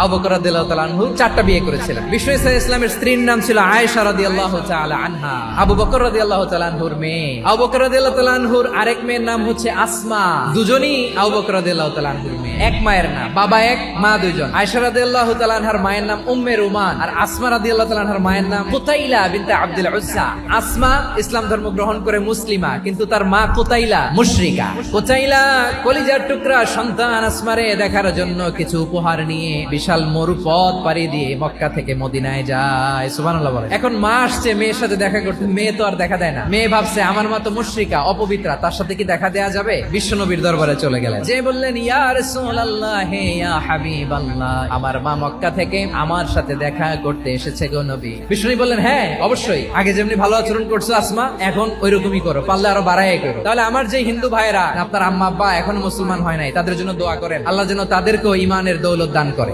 আবু বকর রাদিয়াল্লাহু তাআলা আনহু 4টা বিয়ে করেছিলেন। বিশ্ব ইসলামের স্ত্রীর নাম ছিল আয়েশা রাদিয়াল্লাহু তাআলা আনহা। আবু বকর রাদিয়াল্লাহু তাআলা আনহুর মেয়ে। আবু বকর রাদিয়াল্লাহু তাআলা আনহুর আরেক মেয়ের নাম হচ্ছে আসমা। দুজনই আবু বকর রাদিয়াল্লাহু তাআলা আনহুর মেয়ে, এক মায়ের নাম, বাবা এক মা দুইজন। আয়েশা রাদিয়াল্লাহু তাআলা আনহার মায়ের নাম উম্মে রুমান, আর আসমা রাদিয়াল্লাহু তাআলা আনহার মায়ের নাম কুতাইলা বিনতে আব্দুল উজ্জা। আসমা ইসলাম ধর্ম গ্রহণ করে মুসলিমা, কিন্তু তার মা কুতাইলা মুশরিকা। কুতাইলা কলিজার টুকরা সন্তান আসমারে দেখার জন্য কিছু উপহার নিয়ে বিশাল মরুপথ পাড়ি দিয়ে মক্কা থেকে মদিনায় যায়। সুবহানাল্লাহ বলে। এখন মা আসছে মেয়ের সাথে দেখা করতে, মেয়ে তো আর দেখা দেয় না। মেয়ে ভাবছে আমার মা তো মুশরিকা, অপবিত্রা, তার সাথে কি দেখা দেয়া যাবে? বিশ্বনবীর দরবারে চলে গেলেন, যে বললেন ইয়া রাসূলুল্লাহ, হে ইয়া হাবিবাল্লাহ, আমার মা মক্কা থেকে আমার সাথে দেখা করতে এসেছে গো নবী। বিশ্বনবী বললেন হ্যাঁ অবশ্যই, আগে যেমনি ভালো আচরণ করছো আসমা, এখন ওইরকমই করো, পারলে আরো বাড়াই করো। তাহলে আমার যে হিন্দু ভাইরা, আপনার আম্মা আব্বা এখনো মুসলমান হয় নাই, তাদের জন্য দোয়া করেন, আল্লাহ যেন তাদেরকেও ঈমানের দৌলত দান করে।